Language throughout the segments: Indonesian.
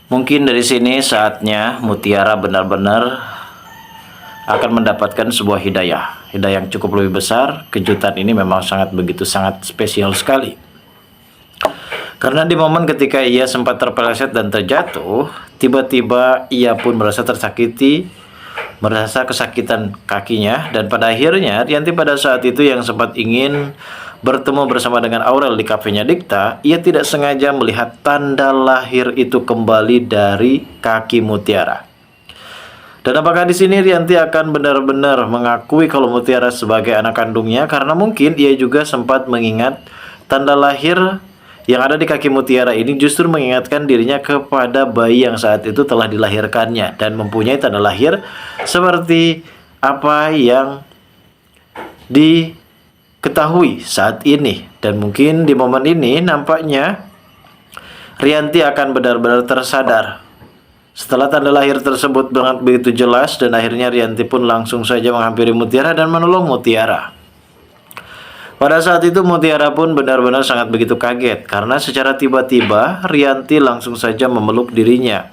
Mungkin dari sini saatnya Mutiara benar-benar akan mendapatkan sebuah hidayah. Hidayah yang cukup lebih besar. Kejutan ini memang sangat spesial sekali. Karena di momen ketika ia sempat terpeleset dan terjatuh, tiba-tiba ia pun merasa tersakiti, merasa kesakitan kakinya, dan pada akhirnya Rianti pada saat itu yang sempat ingin bertemu bersama dengan Aurel di kafenya Dikta, ia tidak sengaja melihat tanda lahir itu kembali dari kaki Mutiara. Dan apakah di sini Rianti akan benar-benar mengakui kalau Mutiara sebagai anak kandungnya, karena mungkin ia juga sempat mengingat tanda lahir yang ada di kaki Mutiara ini justru mengingatkan dirinya kepada bayi yang saat itu telah dilahirkannya dan mempunyai tanda lahir seperti apa yang diketahui saat ini. Dan mungkin di momen ini nampaknya Rianti akan benar-benar tersadar setelah tanda lahir tersebut sangat begitu jelas, dan akhirnya Rianti pun langsung saja menghampiri Mutiara dan menolong Mutiara. Pada saat itu Mutiara pun benar-benar sangat begitu kaget karena secara tiba-tiba Rianti langsung saja memeluk dirinya.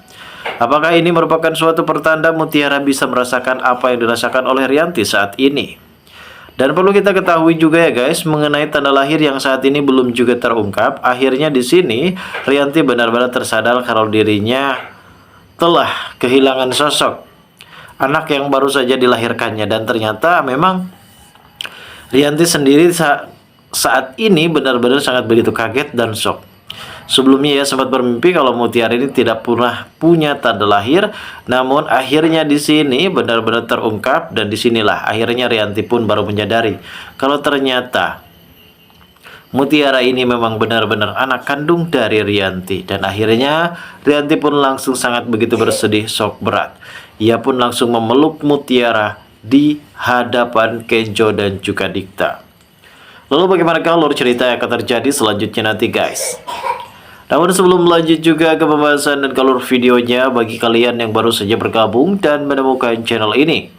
Apakah ini merupakan suatu pertanda Mutiara bisa merasakan apa yang dirasakan oleh Rianti saat ini? Dan perlu kita ketahui juga ya guys, mengenai tanda lahir yang saat ini belum juga terungkap. Akhirnya di sini Rianti benar-benar tersadar kalau dirinya telah kehilangan sosok anak yang baru saja dilahirkannya, dan ternyata memang Rianti sendiri saat ini benar-benar sangat begitu kaget dan shock. Sebelumnya ia sempat bermimpi kalau Mutiara ini tidak pernah punya tanda lahir, namun akhirnya di sini benar-benar terungkap, dan disinilah akhirnya Rianti pun baru menyadari kalau ternyata Mutiara ini memang benar-benar anak kandung dari Rianti. Dan akhirnya Rianti pun langsung sangat begitu bersedih, shock berat. Ia pun langsung memeluk Mutiara di hadapan Kenjo dan juga Dikta. Lalu bagaimana alur cerita yang akan terjadi selanjutnya nanti guys? Namun sebelum lanjut juga ke pembahasan dan alur videonya, bagi kalian yang baru saja bergabung dan menemukan channel ini,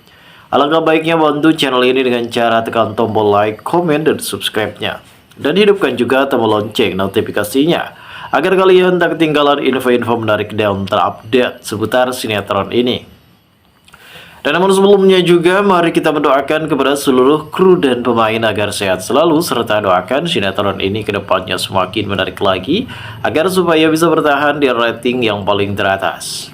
alangkah baiknya bantu channel ini dengan cara tekan tombol like, komen, dan subscribe-nya. Dan hidupkan juga tombol lonceng notifikasinya, agar kalian tak ketinggalan info-info menarik dan terupdate seputar sinetron ini. Dan namun sebelumnya juga, mari kita mendoakan kepada seluruh kru dan pemain agar sehat selalu, serta doakan sinetron ini ke depannya semakin menarik lagi, agar supaya bisa bertahan di rating yang paling teratas.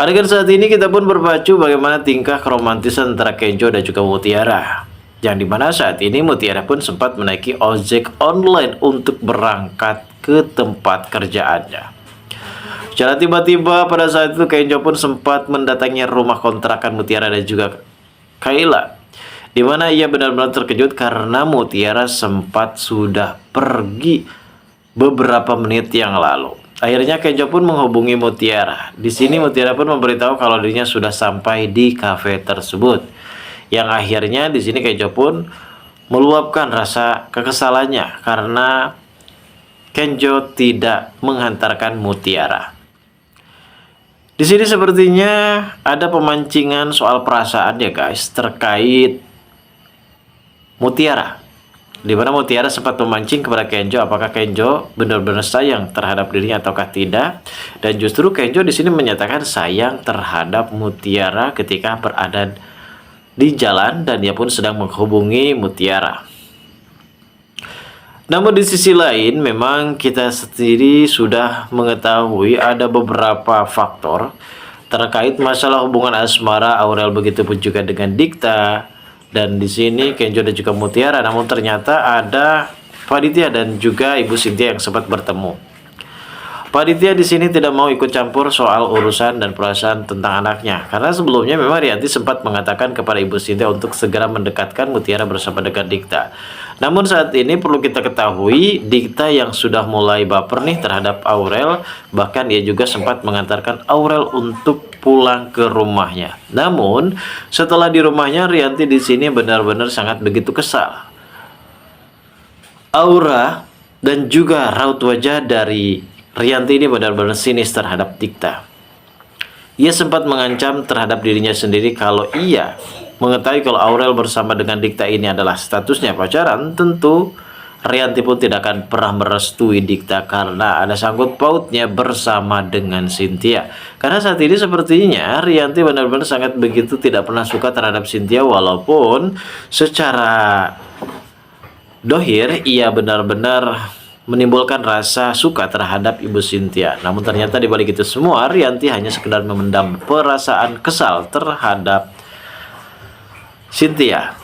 Adegan saat ini kita pun berpacu bagaimana tingkah keromantisan antara Kenjo dan juga Mutiara, yang dimana saat ini Mutiara pun sempat menaiki ojek online untuk berangkat ke tempat kerjaannya. Secara tiba-tiba pada saat itu Kenjo pun sempat mendatangi rumah kontrakan Mutiara dan juga Kayla, di mana ia benar-benar terkejut karena Mutiara sempat sudah pergi beberapa menit yang lalu. Akhirnya Kenjo pun menghubungi Mutiara. Di sini Mutiara pun memberitahu kalau dirinya sudah sampai di kafe tersebut. Yang akhirnya di sini Kenjo pun meluapkan rasa kekesalannya karena Kenjo tidak menghantarkan Mutiara. Di sini sepertinya ada pemancingan soal perasaan ya guys terkait Mutiara, di mana Mutiara sempat memancing kepada Kenjo apakah Kenjo benar-benar sayang terhadap dirinya ataukah tidak, dan justru Kenjo di sini menyatakan sayang terhadap Mutiara ketika berada di jalan dan dia pun sedang menghubungi Mutiara. Namun di sisi lain memang kita sendiri sudah mengetahui ada beberapa faktor terkait masalah hubungan asmara Aurel, begitu pun juga dengan Dikta, dan di sini Kenjo dan juga Mutiara. Namun ternyata ada Panitia dan juga Ibu Cynthia yang sempat bertemu. Panitia di sini tidak mau ikut campur soal urusan dan perasaan tentang anaknya, karena sebelumnya memang Rianti sempat mengatakan kepada Ibu Cynthia untuk segera mendekatkan Mutiara bersama dengan Dikta. Namun saat ini perlu kita ketahui Dikta yang sudah mulai baper nih terhadap Aurel, bahkan dia juga sempat mengantarkan Aurel untuk pulang ke rumahnya. Namun setelah di rumahnya Rianti di sini benar-benar sangat begitu kesal. Aura dan juga raut wajah dari Rianti ini benar-benar sinis terhadap Dikta. Ia sempat mengancam terhadap dirinya sendiri kalau ia mengetahui kalau Aurel bersama dengan Dikta ini adalah statusnya pacaran, tentu Rianti pun tidak akan pernah merestui Dikta karena ada sangkut pautnya bersama dengan Cynthia. Karena saat ini sepertinya Rianti benar-benar sangat begitu tidak pernah suka terhadap Cynthia, walaupun secara dohir ia benar-benar menimbulkan rasa suka terhadap Ibu Cynthia. Namun ternyata di balik itu semua Rianti hanya sekedar memendam perasaan kesal terhadap Cynthia.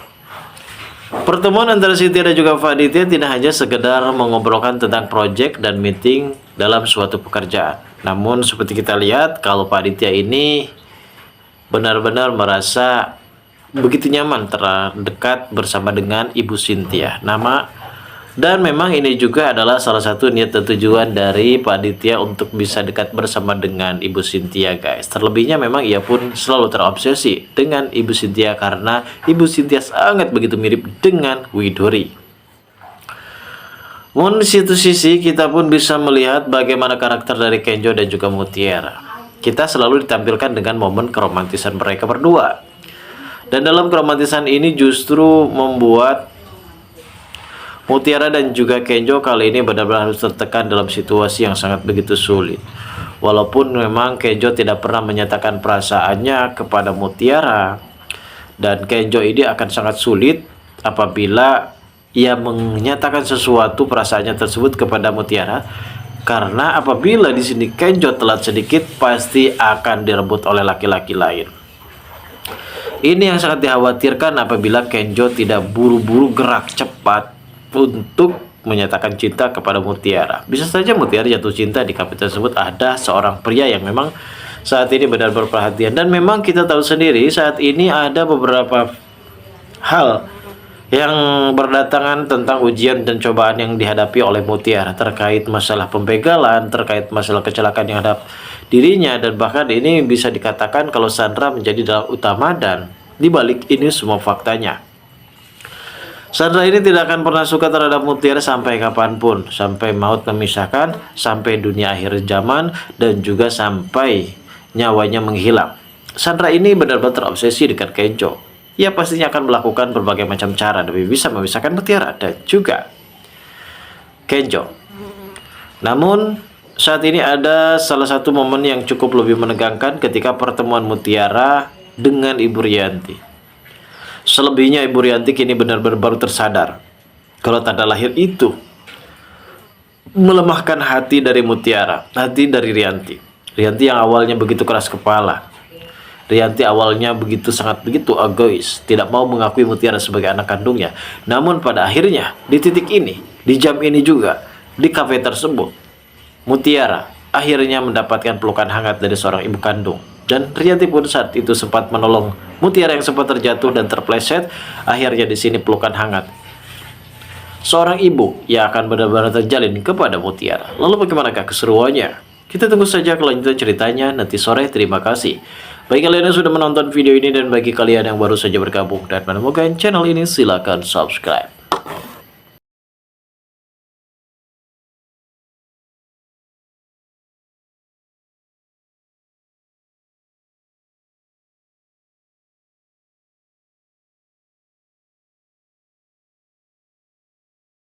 Pertemuan antara Cynthia dan juga Faditya tidak hanya sekedar mengobrolkan tentang proyek dan meeting dalam suatu pekerjaan. Namun seperti kita lihat kalau Faditya ini benar-benar merasa begitu nyaman terdekat bersama dengan Ibu Cynthia. Dan memang ini juga adalah salah satu niat dan tujuan dari Pak Aditya untuk bisa dekat bersama dengan Ibu Cynthia, guys. Terlebihnya memang ia pun selalu terobsesi dengan Ibu Cynthia karena Ibu Cynthia sangat begitu mirip dengan Widori. Di situ sisi kita pun bisa melihat bagaimana karakter dari Kenjo dan juga Mutiara. Kita selalu ditampilkan dengan momen keromantisan mereka berdua. Dan dalam keromantisan ini justru membuat Mutiara dan juga Kenjo kali ini benar-benar harus tertekan dalam situasi yang sangat begitu sulit. Walaupun memang Kenjo tidak pernah menyatakan perasaannya kepada Mutiara, dan Kenjo ini akan sangat sulit apabila ia menyatakan sesuatu perasaannya tersebut kepada Mutiara, karena apabila di sini Kenjo telat sedikit pasti akan direbut oleh laki-laki lain. Ini yang sangat dikhawatirkan apabila Kenjo tidak buru-buru gerak cepat untuk menyatakan cinta kepada Mutiara. Bisa saja Mutiara jatuh cinta di kafe tersebut ada seorang pria yang memang saat ini benar-benar perhatian. Dan memang kita tahu sendiri saat ini ada beberapa hal yang berdatangan tentang ujian dan cobaan yang dihadapi oleh Mutiara terkait masalah pembegalan, terkait masalah kecelakaan yang hadap dirinya, dan bahkan ini bisa dikatakan kalau Sandra menjadi dalang utama dan dibalik ini semua faktanya. Sandra ini tidak akan pernah suka terhadap Mutiara sampai kapanpun, sampai maut memisahkan, sampai dunia akhir zaman, dan juga sampai nyawanya menghilang. Sandra ini benar-benar terobsesi dengan Kenjo. Ia pastinya akan melakukan berbagai macam cara demi bisa memisahkan Mutiara dan juga Kenjo. Namun saat ini ada salah satu momen yang cukup lebih menegangkan ketika pertemuan Mutiara dengan Ibu Rianti. Selebihnya Ibu Rianti kini benar-benar baru tersadar kalau tanda lahir itu melemahkan hati dari Mutiara, hati dari Rianti. Rianti yang awalnya begitu keras kepala, Rianti awalnya sangat begitu egois, tidak mau mengakui Mutiara sebagai anak kandungnya. Namun pada akhirnya di titik ini, di jam ini juga, di kafe tersebut, Mutiara akhirnya mendapatkan pelukan hangat dari seorang ibu kandung. Dan Rianti pun saat itu sempat menolong Mutiara yang sempat terjatuh dan terpleset. Akhirnya di sini pelukan hangat seorang ibu yang akan benar-benar terjalin kepada Mutiara. Lalu bagaimanakah keseruannya? Kita tunggu saja kelanjutan ceritanya nanti sore. Terima kasih bagi kalian yang sudah menonton video ini, dan bagi kalian yang baru saja bergabung dan menemukan channel ini, silakan subscribe.